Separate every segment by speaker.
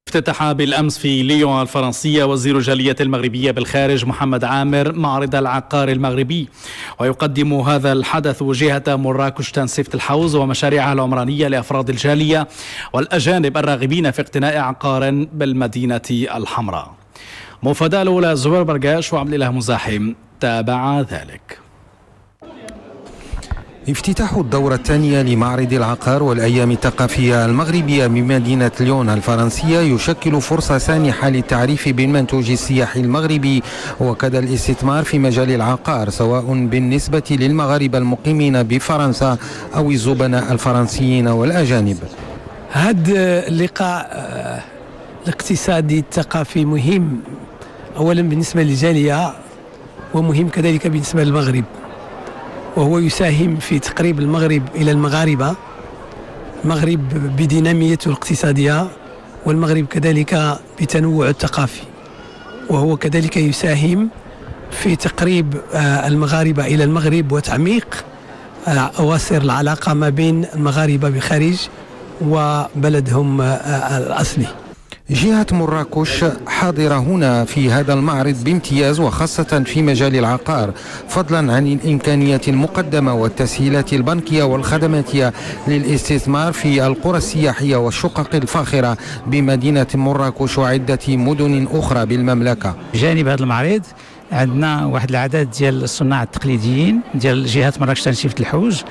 Speaker 1: افتتح بالأمس في ليون الفرنسية وزير الجالية المغربية بالخارج محمد عامر معرض العقار المغربي، ويقدم هذا الحدث جهة مراكش تنسيف الحوز ومشاريعها العمرانية لأفراد الجالية والأجانب الراغبين في اقتناء عقار بالمدينة الحمراء. مفاداة الأولى زبير برقاش وعبد الإله مزاحم تابع ذلك.
Speaker 2: افتتاح الدورة الثانية لمعرض العقار والأيام الثقافية المغربية بمدينة ليون الفرنسية يشكل فرصة سانحة للتعريف بالمنتوج السياحي المغربي وكذا الاستثمار في مجال العقار، سواء بالنسبة للمغاربة المقيمين بفرنسا أو الزبناء الفرنسيين والأجانب.
Speaker 3: هذا اللقاء الاقتصادي الثقافي مهم أولا بالنسبة للجالية ومهم كذلك بالنسبة للمغرب، وهو يساهم في تقريب المغرب إلى المغاربة، المغرب بديناميته الاقتصادية والمغرب كذلك بتنوع الثقافي، وهو كذلك يساهم في تقريب المغاربة إلى المغرب وتعميق أواصر العلاقة ما بين المغاربة بخارج وبلدهم الأصلي.
Speaker 2: جهة مراكش حاضرة هنا في هذا المعرض بامتياز وخاصة في مجال العقار، فضلا عن الإمكانيات المقدمة والتسهيلات البنكية والخدماتية للاستثمار في القرى السياحية والشقق الفاخرة بمدينة مراكش وعدة مدن أخرى بالمملكة.
Speaker 4: جانب هذا المعرض عندنا واحد العدد ديال الصناع التقليديين ديال جهة مراكش تنسيف الحوج،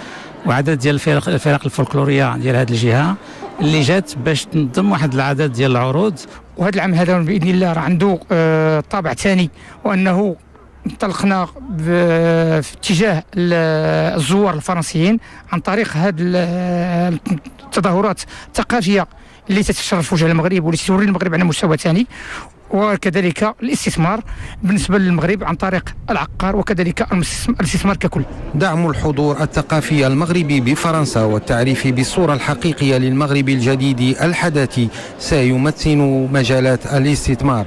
Speaker 4: وعدد ديال الفرق الفولكلورية ديال هذه الجهة اللي جات باش تنظم واحد العدد ديال العروض. وهذا العام هذا باذن الله راه عنده طابع ثاني، وانه انطلقنا في اتجاه الزوار الفرنسيين عن طريق هذه التظاهرات الثقافيه اللي تتشرف وجه المغرب واللي توري المغرب على مستوى ثاني، وكذلك الاستثمار بالنسبة للمغرب عن طريق العقار وكذلك الاستثمار ككل.
Speaker 2: دعم الحضور الثقافي المغربي بفرنسا والتعريف بالصورة الحقيقية للمغرب الجديد الحدثي سيمثل مجالات الاستثمار.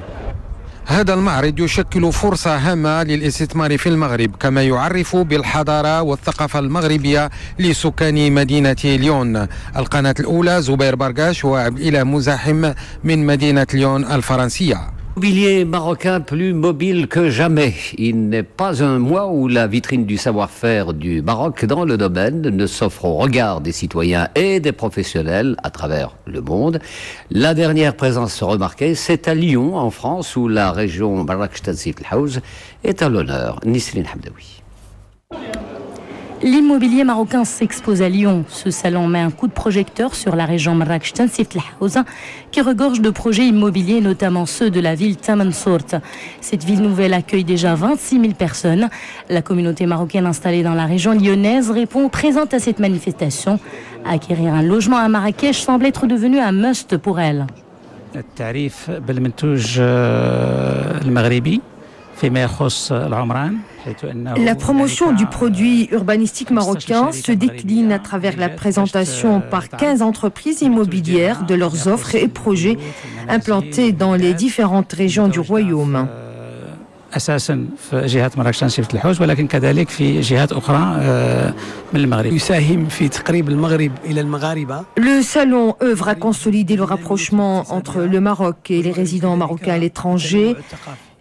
Speaker 2: هذا المعرض يشكل فرصة هامة للاستثمار في المغرب، كما يعرف بالحضارة والثقافة المغربية لسكان مدينة ليون. القناة الأولى زبير برقاش وعبد الإله مزاحم من مدينة ليون الفرنسية.
Speaker 5: Mobilier marocain plus mobile que jamais. Il n'est pas un mois où la vitrine du savoir-faire du Maroc dans le domaine ne s'offre au regard des citoyens et des professionnels à travers le monde. La dernière présence remarquée, c'est à Lyon, en France, où la région Marrakech Tensif El Haouz est à l'honneur. Nisrine Hamdaoui.
Speaker 6: L'immobilier marocain s'expose à Lyon. Ce salon met un coup de projecteur sur la région Marrakech Tensif El Haouz, qui regorge de projets immobiliers, notamment ceux de la ville Tamansourt. Cette ville nouvelle accueille déjà 26 000 personnes. La communauté marocaine installée dans la région lyonnaise répond présente à cette manifestation. Acquérir un logement à Marrakech semble être devenu un must pour elle.
Speaker 4: التعريف بالمنتوج المغربي فيما يخص العمران.
Speaker 7: La promotion du produit urbanistique marocain se décline à travers la présentation par 15 entreprises immobilières de leurs offres et projets implantés dans les différentes régions du royaume.
Speaker 4: أساساً في جهة مراكش تنسيف الحوج ولكن كذلك في جهات أخرى من المغرب.
Speaker 3: يساهم في تقريب المغرب إلى المغاربة.
Speaker 7: Le salon œuvre à consolider le rapprochement entre le Maroc et les résidents marocains à l'étranger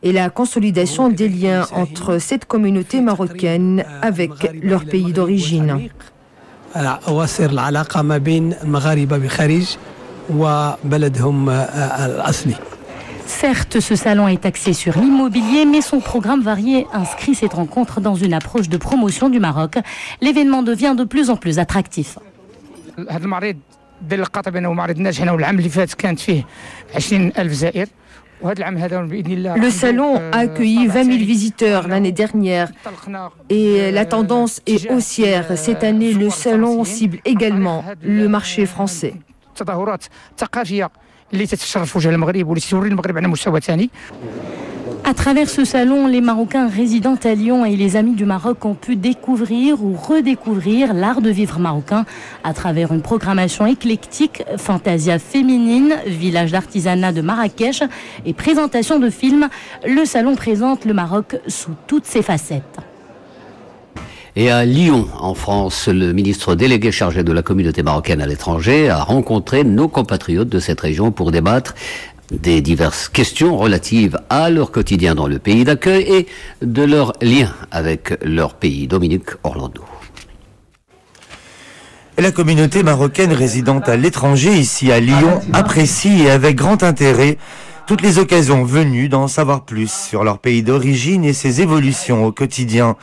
Speaker 7: et la consolidation des liens entre cette communauté marocaine avec leur pays d'origine.
Speaker 3: أواصر العلاقة ما بين المغاربة بخارج وبلدهم الأصلي.
Speaker 6: Certes, ce salon est axé sur l'immobilier, mais son programme varié inscrit cette rencontre dans une approche de promotion du Maroc. L'événement devient de plus en plus attractif.
Speaker 7: Le salon a accueilli 20 000 visiteurs l'année dernière et la tendance est haussière. Cette année, le salon cible également le marché français.
Speaker 6: À travers ce salon, les Marocains résidant à Lyon et les amis du Maroc ont pu découvrir ou redécouvrir l'art de vivre marocain à travers une programmation éclectique, fantasia féminine, village d'artisanat de Marrakech et présentation de films. Le salon présente le Maroc sous toutes ses facettes.
Speaker 5: Et à Lyon, en France, le ministre délégué chargé de la communauté marocaine à l'étranger a rencontré nos compatriotes de cette région pour débattre des diverses questions relatives à leur quotidien dans le pays d'accueil et de leur lien avec leur pays. Dominique Orlando.
Speaker 8: La communauté marocaine résidant à l'étranger, ici à Lyon, apprécie et avec grand intérêt toutes les occasions venues d'en savoir plus sur leur pays d'origine et ses évolutions au quotidien.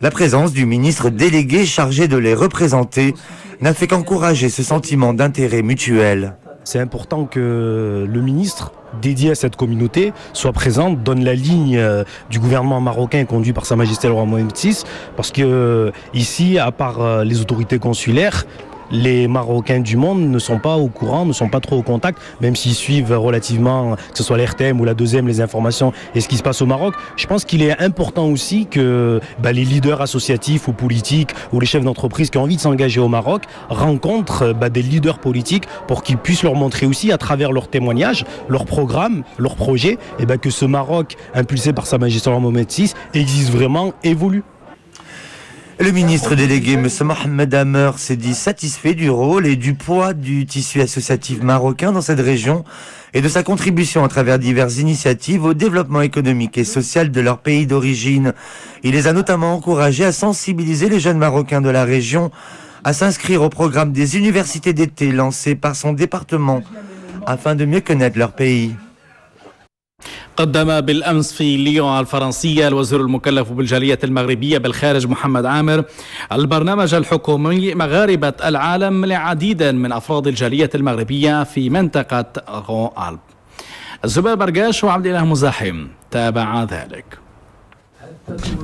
Speaker 8: La présence du ministre délégué chargé de les représenter n'a fait qu'encourager ce sentiment d'intérêt mutuel.
Speaker 9: C'est important que le ministre dédié à cette communauté soit présent, donne la ligne du gouvernement marocain conduit par Sa Majesté le roi Mohamed VI, parce que ici, à part les autorités consulaires, les Marocains du monde ne sont pas au courant, ne sont pas trop au contact, même s'ils suivent relativement, que ce soit l'RTM ou la 2M, les informations et ce qui se passe au Maroc. Je pense qu'il est important aussi que les leaders associatifs ou politiques ou les chefs d'entreprise qui ont envie de s'engager au Maroc rencontrent des leaders politiques pour qu'ils puissent leur montrer aussi à travers leurs témoignages, leurs programmes, leurs projets, que ce Maroc impulsé par Sa Majesté Mohamed VI existe vraiment, évolue.
Speaker 8: Le ministre délégué, M. Mohamed Amer, s'est dit satisfait du rôle et du poids du tissu associatif marocain dans cette région et de sa contribution à travers diverses initiatives au développement économique et social de leur pays d'origine. Il les a notamment encouragés à sensibiliser les jeunes Marocains de la région à s'inscrire au programme des universités d'été lancé par son département afin de mieux connaître leur pays.
Speaker 1: قدم بالأمس في ليون الفرنسية الوزير المكلف بالجالية المغربية بالخارج محمد عامر البرنامج الحكومي مغاربة العالم لعديد من أفراد الجالية المغربية في منطقة غون ألب. الزبير برقاش وعبد الله مزاحم تابع ذلك.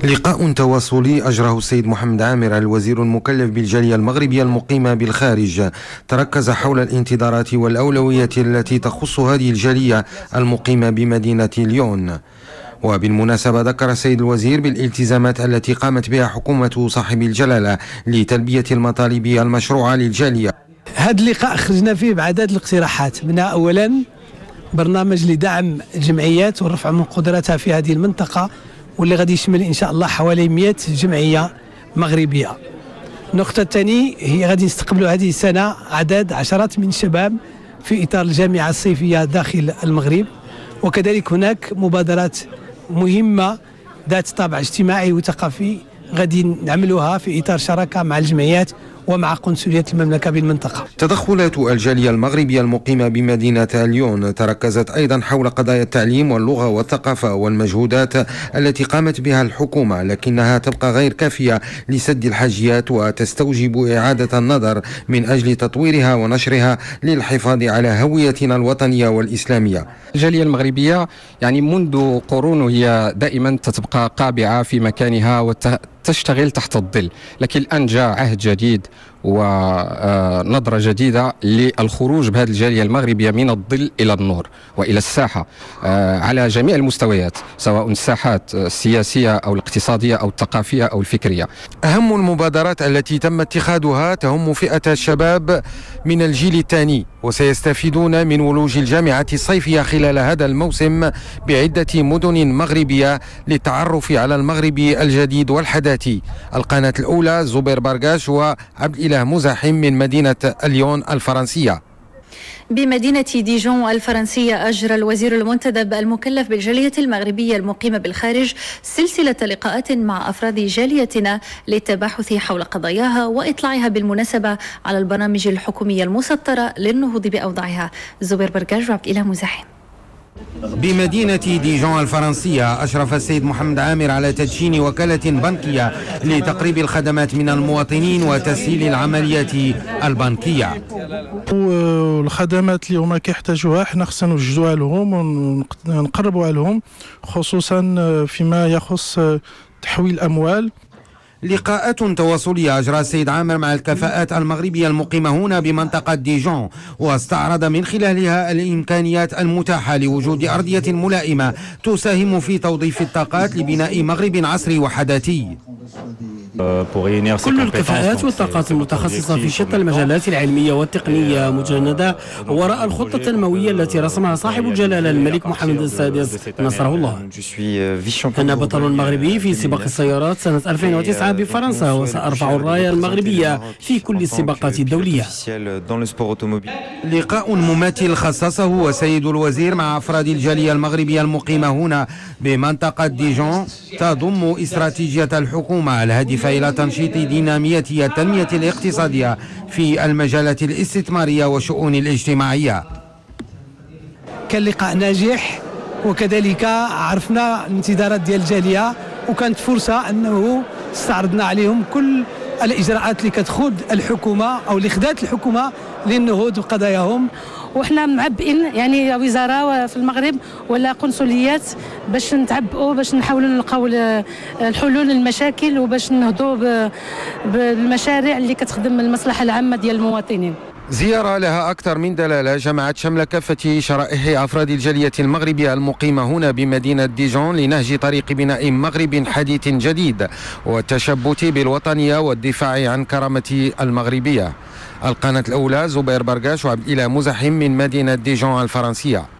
Speaker 2: لقاء تواصلي أجره السيد محمد عامر الوزير المكلف بالجالية المغربية المقيمة بالخارج تركز حول الانتظارات والأولويات التي تخص هذه الجالية المقيمة بمدينة ليون. وبالمناسبة ذكر السيد الوزير بالالتزامات التي قامت بها حكومة صاحب الجلالة لتلبية المطالب المشروعة للجالية.
Speaker 3: هذا اللقاء خرجنا فيه بعدد الاقتراحات، منها أولا برنامج لدعم الجمعيات ورفع من قدرتها في هذه المنطقة، واللي غادي يشمل ان شاء الله حوالي 100 جمعيه مغربيه. النقطه الثانيه هي غادي نستقبلوا هذه السنه عدد عشرات من الشباب في اطار الجامعه الصيفيه داخل المغرب، وكذلك هناك مبادرات مهمه ذات طابع اجتماعي وثقافي غادي نعملوها في اطار شراكه مع الجمعيات ومع قنصلية المملكة بالمنطقة.
Speaker 2: تدخلات الجالية المغربية المقيمة بمدينة ليون تركزت أيضا حول قضايا التعليم واللغة والثقافة والمجهودات التي قامت بها الحكومة، لكنها تبقى غير كافية لسد الحاجيات وتستوجب إعادة النظر من أجل تطويرها ونشرها للحفاظ على هويتنا الوطنية والإسلامية.
Speaker 10: الجالية المغربية منذ قرون وهي دائما تبقى قابعة في مكانها وتشتغل تحت الظل، لكن الآن جاء عهد جديد ونظرة جديدة للخروج بهذه الجالية المغربية من الظل إلى النور وإلى الساحة على جميع المستويات، سواء الساحات السياسية أو الاقتصادية أو الثقافية أو الفكرية.
Speaker 2: أهم المبادرات التي تم اتخاذها تهم فئة الشباب من الجيل الثاني، وسيستفيدون من ولوج الجامعة الصيفية خلال هذا الموسم بعدة مدن مغربية للتعرف على المغرب الجديد والحداثي. القناة الأولى زبير برقاش وعبد الإله مزاحم من مدينة ليون الفرنسية.
Speaker 11: بمدينة ديجون الفرنسية أجرى الوزير المنتدب المكلف بالجالية المغربية المقيمة بالخارج سلسلة لقاءات مع أفراد جاليتنا للتباحث حول قضاياها وإطلاعها بالمناسبة على البرامج الحكومية المسطرة للنهوض بأوضاعها. زبير برقاش وعبد الإله مزاحم.
Speaker 2: بمدينة ديجون الفرنسية أشرف السيد محمد عامر على تدشين وكالة بنكية لتقريب الخدمات من المواطنين وتسهيل العمليات البنكية.
Speaker 12: والخدمات اللي هما كيحتاجوها حنا خصنا نوجدوها لهم ونقربوها لهم، خصوصا فيما يخص تحويل الأموال.
Speaker 2: لقاءات تواصلية أجرى السيد عامر مع الكفاءات المغربية المقيمة هنا بمنطقة ديجون، واستعرض من خلالها الإمكانيات المتاحة لوجود أرضية ملائمة تساهم في توظيف الطاقات لبناء مغرب عصري وحداثي.
Speaker 13: كل الكفاءات والطاقات المتخصصة في شتى المجالات العلمية والتقنية مجندة وراء الخطة التنموية التي رسمها صاحب الجلالة الملك محمد السادس نصره الله. أنا بطل مغربي في سباق السيارات سنة 2009 بفرنسا، وسأرفع الراية المغربية في كل السباقات الدولية.
Speaker 2: لقاء مماثل خصصه السيد الوزير مع أفراد الجالية المغربية المقيمة هنا بمنطقة ديجون، تضم استراتيجية الحكومة الهادفة إلى تنشيط دينامية التنمية الاقتصادية في المجالات الاستثمارية والشؤون الاجتماعية.
Speaker 3: كان لقاء ناجح، وكذلك عرفنا الانتظارات ديال الجالية، وكانت فرصة أنه استعرضنا عليهم كل الإجراءات اللي كتخوض الحكومة أو اللي خدات الحكومة للنهوض بقضاياهم.
Speaker 6: وحنا معبئين يعني وزاره في المغرب ولا قنصليات باش نتعبئوا، باش نحاولوا نلقاو الحلول للمشاكل، وباش نهضوا بالمشاريع اللي كتخدم المصلحه العامه ديال المواطنين.
Speaker 2: زيارة لها أكثر من دلالة، جمعت شمل كافة شرائح أفراد الجالية المغربية المقيمة هنا بمدينة ديجون لنهج طريق بناء مغرب حديث جديد والتشبث بالوطنية والدفاع عن كرامة المغربية. القناة الأولى زبير برقاش وعبد الإله مزاحم من مدينة ديجون الفرنسية.